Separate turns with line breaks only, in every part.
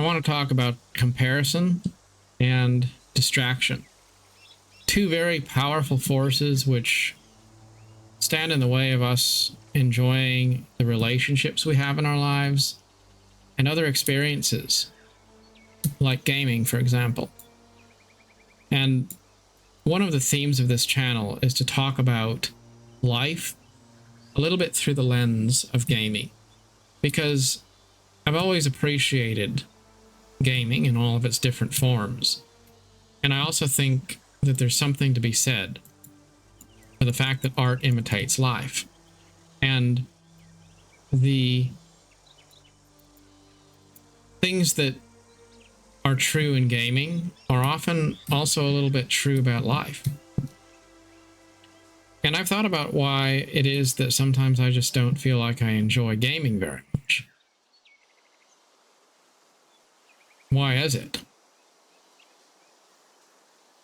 I want to talk about comparison and distraction. Two very powerful forces which stand in the way of us enjoying the relationships we have in our lives and other experiences, like gaming, for example. And one of the themes of this channel is to talk about life a little bit through the lens of gaming, because I've always appreciated gaming in all of its different forms. And I also think that there's something to be said for the fact that art imitates life. And the things that are true in gaming are often also a little bit true about life. And I've thought about why it is that sometimes I just don't feel like I enjoy gaming very much. Why is it?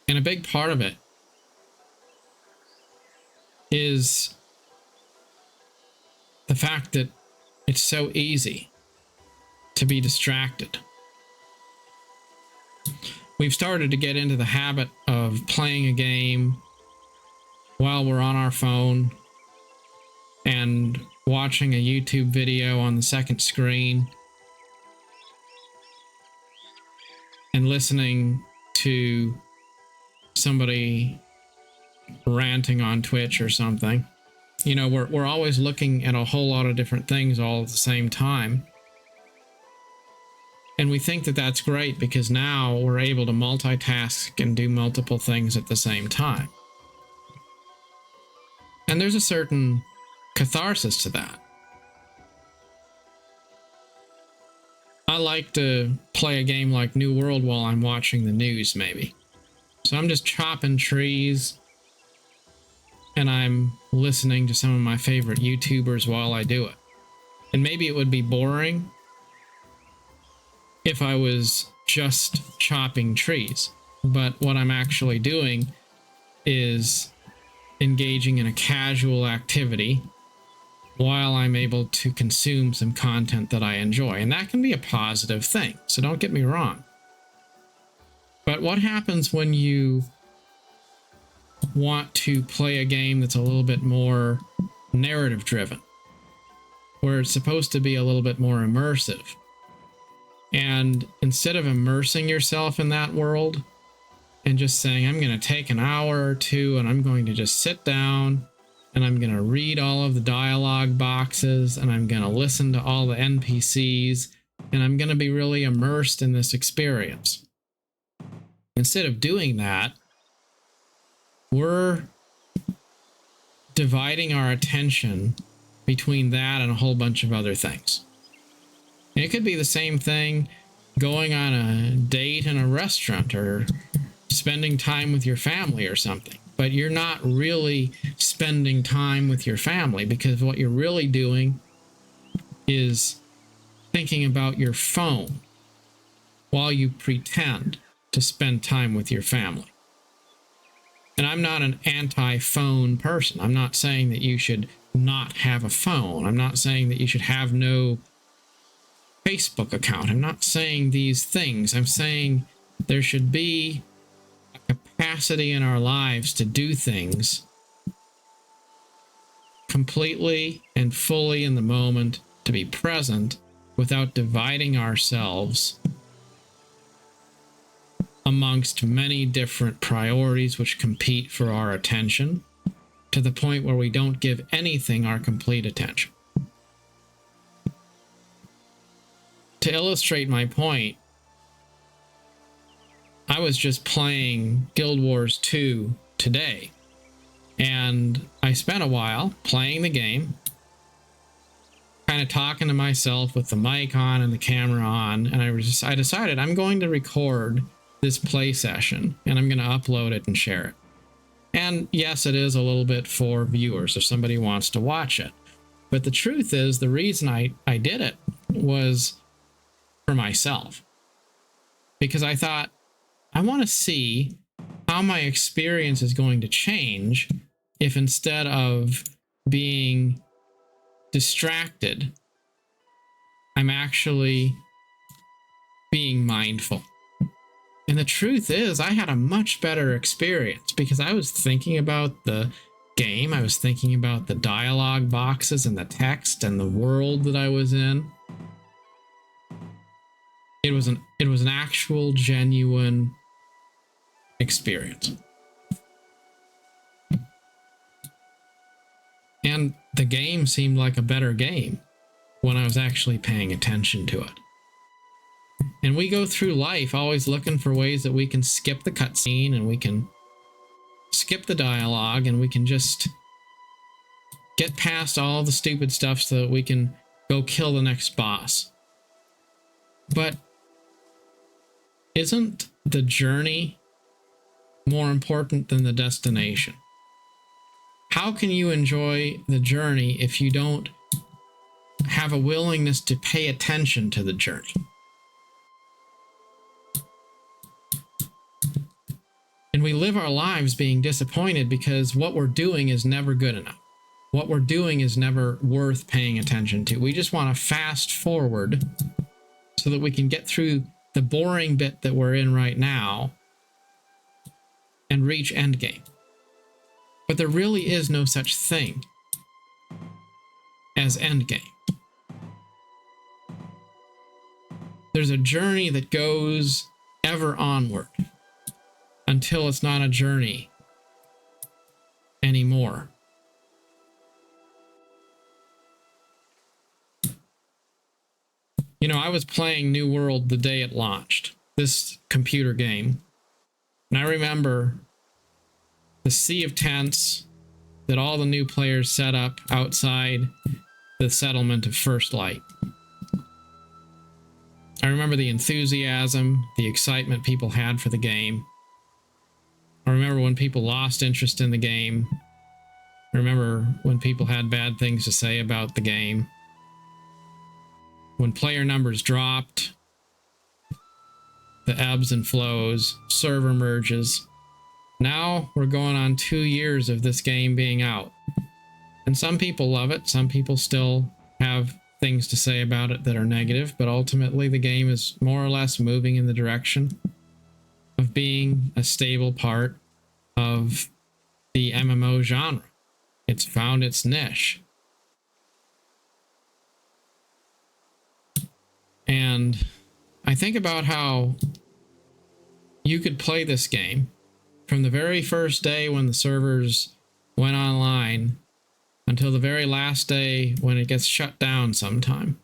And a big part of it is the fact that it's so easy to be distracted. We've started to get into the habit of playing a game while we're on our phone and watching a YouTube video on the second screen and listening to somebody ranting on Twitch or something. You know, we're always looking at a whole lot of different things all at the same time. And we think that that's great because now we're able to multitask and do multiple things at the same time. And there's a certain catharsis to that. I like to play a game like New World while I'm watching the news, maybe. So I'm just chopping trees and I'm listening to some of my favorite YouTubers while I do it. And maybe it would be boring if I was just chopping trees. But what I'm actually doing is engaging in a casual activity while I'm able to consume some content that I enjoy. And that can be a positive thing, so don't get me wrong. But what happens when you want to play a game that's a little bit more narrative driven, where it's supposed to be a little bit more immersive? And instead of immersing yourself in that world and just saying, I'm going to take an hour or two and I'm going to just sit down and I'm going to read all of the dialogue boxes and I'm going to listen to all the NPCs and I'm going to be really immersed in this experience. Instead of doing that, we're dividing our attention between that and a whole bunch of other things. And it could be the same thing going on a date in a restaurant or spending time with your family or something. But you're not really spending time with your family, because what you're really doing is thinking about your phone while you pretend to spend time with your family. And I'm not an anti-phone person. I'm not saying that you should not have a phone. I'm not saying that you should have no Facebook account. I'm not saying these things. I'm saying there should be a capacity in our lives to do things completely and fully in the moment, to be present without dividing ourselves amongst many different priorities which compete for our attention, to the point where we don't give anything our complete attention. To illustrate my point, I was just playing Guild Wars 2 today, and I spent a while playing the game, kind of talking to myself with the mic on and the camera on, and I decided I'm going to record this play session and I'm going to upload it and share it. And yes, it is a little bit for viewers if somebody wants to watch it. But the truth is, the reason I did it was for myself. Because I thought, I want to see how my experience is going to change if instead of being distracted, I'm actually being mindful. And the truth is, I had a much better experience because I was thinking about the game. I was thinking about the dialogue boxes and the text and the world that I was in. It was an actual, genuine experience. And the game seemed like a better game when I was actually paying attention to it. And we go through life always looking for ways that we can skip the cutscene and we can skip the dialogue and we can just get past all the stupid stuff so that we can go kill the next boss. But isn't the journey more important than the destination? How can you enjoy the journey if you don't have a willingness to pay attention to the journey? And we live our lives being disappointed because what we're doing is never good enough. What we're doing is never worth paying attention to. We just want to fast forward so that we can get through the boring bit that we're in right now and reach endgame. But there really is no such thing as endgame. There's a journey that goes ever onward until it's not a journey anymore. You know, I was playing New World the day it launched, this computer game. And I remember the sea of tents that all the new players set up outside the settlement of First Light. I remember the enthusiasm, the excitement people had for the game. I remember when people lost interest in the game. I remember when people had bad things to say about the game. When player numbers dropped, the ebbs and flows, server merges. Now we're going on 2 years of this game being out. And some people love it. Some people still have things to say about it that are negative, but ultimately the game is more or less moving in the direction of being a stable part of the MMO genre. It's found its niche. And I think about how you could play this game from the very first day when the servers went online until the very last day when it gets shut down sometime.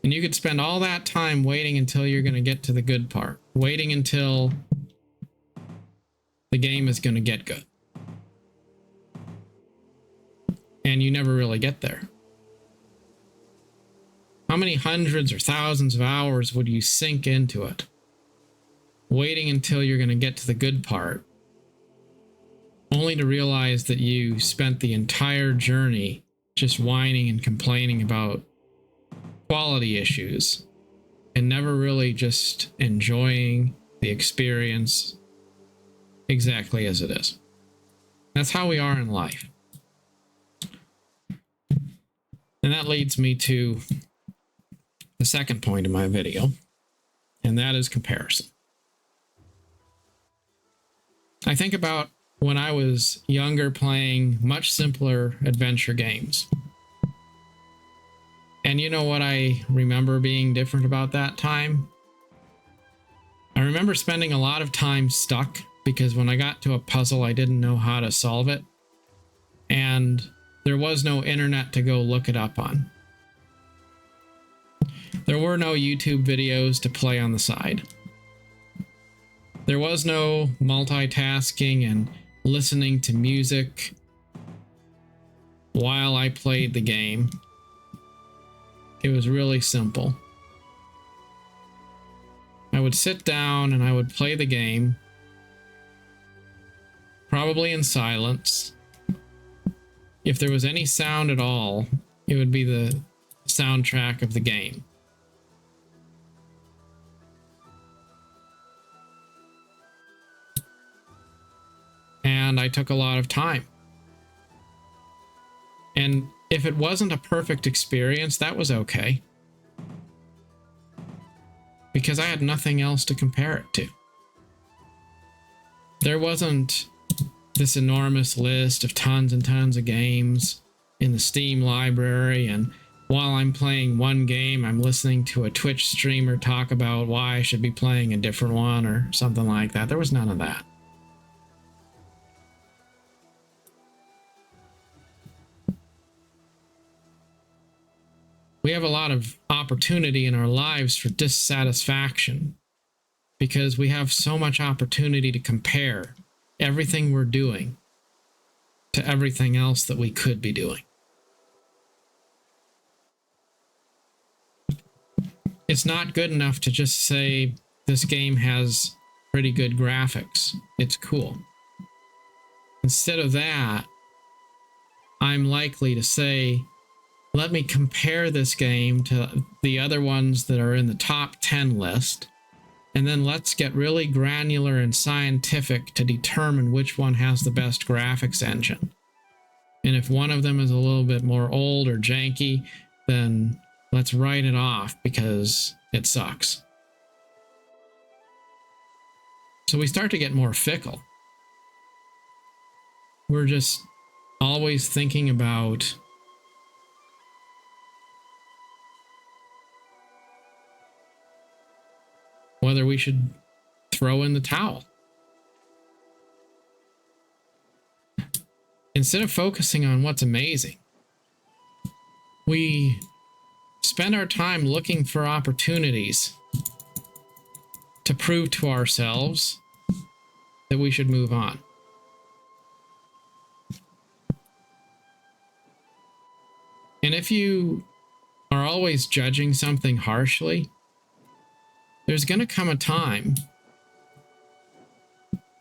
And you could spend all that time waiting until you're going to get to the good part, waiting until the game is going to get good. And you never really get there. How many hundreds or thousands of hours would you sink into it, waiting until you're going to get to the good part, only to realize that you spent the entire journey just whining and complaining about quality issues and never really just enjoying the experience exactly as it is? That's how we are in life. And that leads me to the second point of my video, and that is comparison. I think about when I was younger playing much simpler adventure games. And you know what I remember being different about that time? I remember spending a lot of time stuck because when I got to a puzzle, I didn't know how to solve it. And there was no internet to go look it up on. There were no YouTube videos to play on the side. There was no multitasking and listening to music while I played the game. It was really simple. I would sit down and I would play the game, probably in silence. If there was any sound at all, it would be the soundtrack of the game. And I took a lot of time. And if it wasn't a perfect experience, that was okay. because I had nothing else to compare it to. There wasn't this enormous list of tons and tons of games in the Steam library, and while I'm playing one game, I'm listening to a Twitch streamer talk about why I should be playing a different one or something like that. There was none of that. We have a lot of opportunity in our lives for dissatisfaction because we have so much opportunity to compare everything we're doing to everything else that we could be doing. It's not good enough to just say this game has pretty good graphics. It's cool. Instead of that, I'm likely to say, let me compare this game to the other ones that are in the top 10 list, and then let's get really granular and scientific to determine which one has the best graphics engine. And if one of them is a little bit more old or janky, then let's write it off because it sucks. So we start to get more fickle. We're just always thinking about whether we should throw in the towel. Instead of focusing on what's amazing, we spend our time looking for opportunities to prove to ourselves that we should move on. And if you are always judging something harshly, there's going to come a time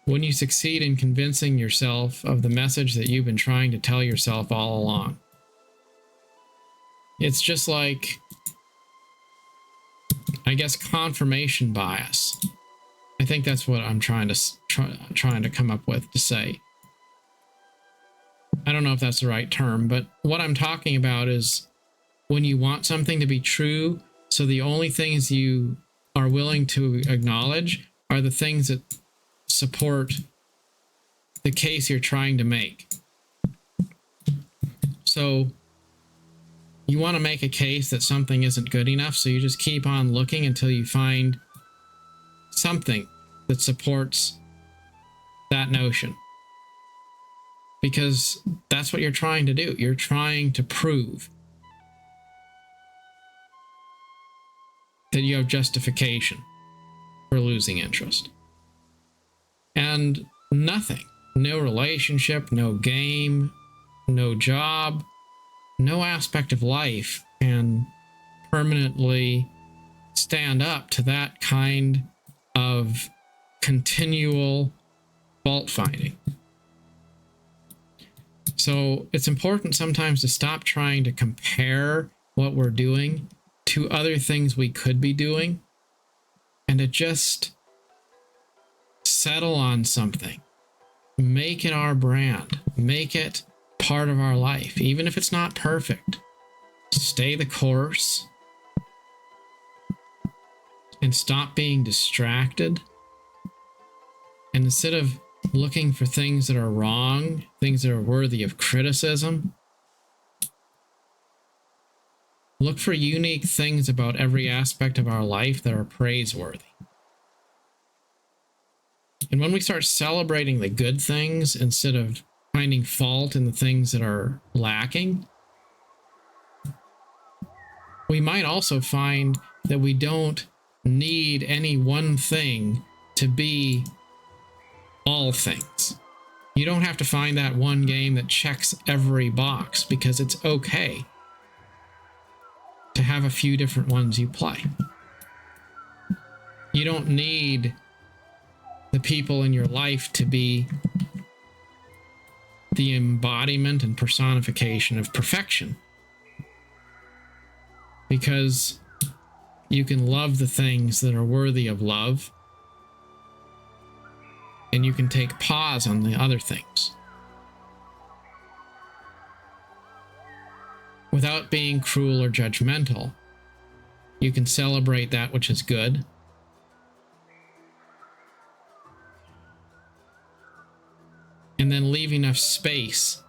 when you succeed in convincing yourself of the message that you've been trying to tell yourself all along. It's just like, I guess, confirmation bias. I think that's what I'm trying to come up with to say. I don't know if that's the right term, but what I'm talking about is when you want something to be true, so the only things you are willing to acknowledge are the things that support the case you're trying to make. So you want to make a case that something isn't good enough, so you just keep on looking until you find something that supports that notion. Because that's what you're trying to do. You're trying to prove that you have justification for losing interest. And nothing, no relationship, no game, no job, no aspect of life can permanently stand up to that kind of continual fault finding. So it's important sometimes to stop trying to compare what we're doing to other things we could be doing and to just settle on something. Make it our brand. Make it part of our life, even if it's not perfect. Stay the course and stop being distracted. And instead of looking for things that are wrong, things that are worthy of criticism, look for unique things about every aspect of our life that are praiseworthy. And when we start celebrating the good things instead of finding fault in the things that are lacking, we might also find that we don't need any one thing to be all things. You don't have to find that one game that checks every box, because it's okay to have a few different ones you play. You don't need the people in your life to be the embodiment and personification of perfection, because you can love the things that are worthy of love, and you can take pause on the other things without being cruel or judgmental. You can celebrate that which is good enough space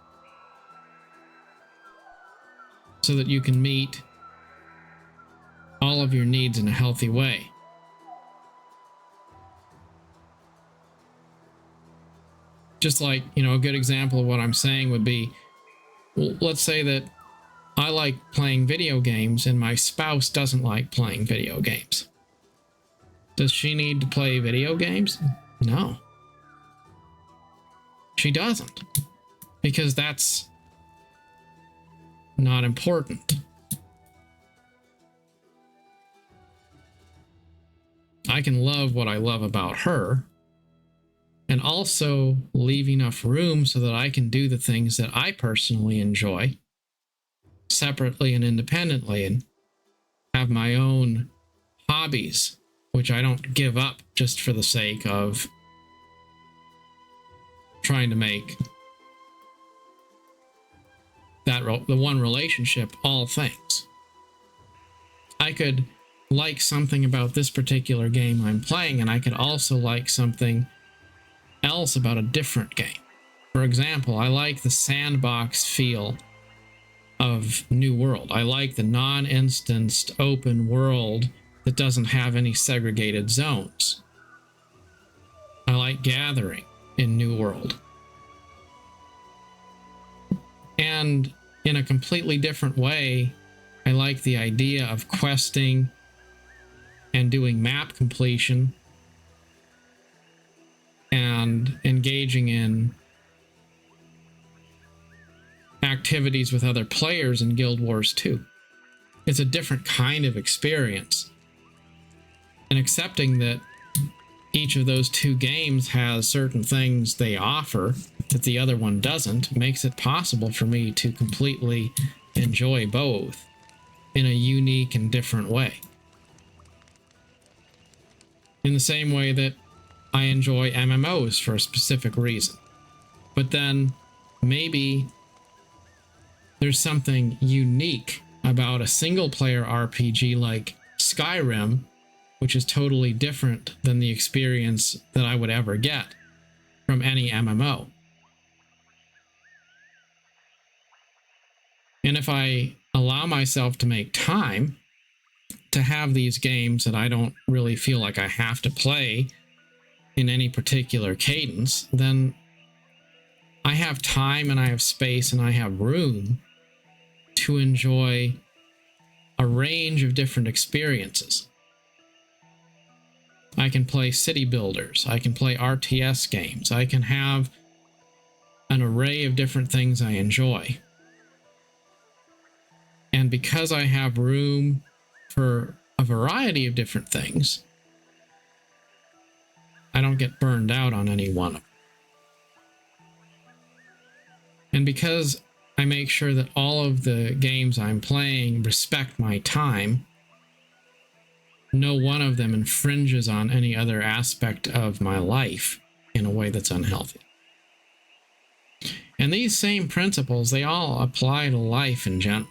so that you can meet all of your needs in a healthy way. Just like, a good example of what I'm saying would be, well, let's say that I like playing video games and my spouse doesn't like playing video games. Does she need to play video games? No. She doesn't. Because that's not important. I can love what I love about her and also leave enough room so that I can do the things that I personally enjoy separately and independently, and have my own hobbies, which I don't give up just for the sake of trying to make that the one relationship all things. I could like something about this particular game I'm playing, and I could also like something else about a different game. For example, I like the sandbox feel of New World. I like the non-instanced open world that doesn't have any segregated zones. I like gathering in New World. And in a completely different way, I like the idea of questing and doing map completion and engaging in activities with other players in Guild Wars 2. It's a different kind of experience. And accepting that each of those two games has certain things they offer that the other one doesn't makes it possible for me to completely enjoy both in a unique and different way. In the same way that I enjoy MMOs for a specific reason. But then maybe there's something unique about a single-player RPG like Skyrim, which is totally different than the experience that I would ever get from any MMO. And if I allow myself to make time to have these games that I don't really feel like I have to play in any particular cadence, then I have time and I have space and I have room to enjoy a range of different experiences. I can play city builders, I can play RTS games, I can have an array of different things I enjoy. And because I have room for a variety of different things, I don't get burned out on any one of them. And because I make sure that all of the games I'm playing respect my time, no one of them infringes on any other aspect of my life in a way that's unhealthy. And these same principles, they all apply to life in general.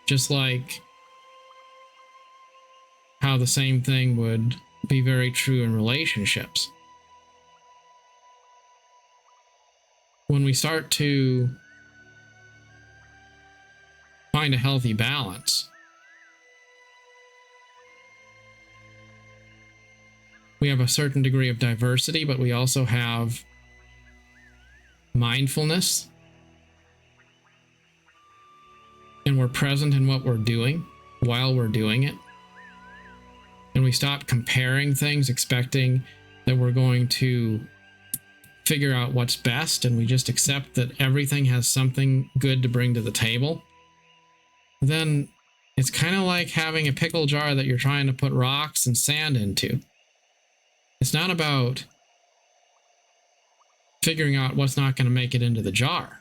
Just like how the same thing would be very true in relationships. When we start to find a healthy balance, we have a certain degree of diversity, but we also have mindfulness, and we're present in what we're doing while we're doing it. And we stop comparing things, expecting that we're going to figure out what's best, and we just accept that everything has something good to bring to the table. Then it's kind of like having a pickle jar that you're trying to put rocks and sand into. It's not about figuring out what's not going to make it into the jar.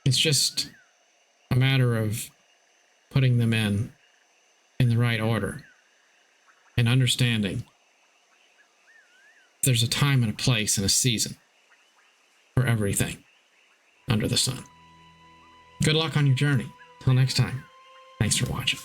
It's just a matter of putting them in the right order and understanding there's a time and a place and a season for everything under the sun. Good luck on your journey. Till next time, thanks for watching.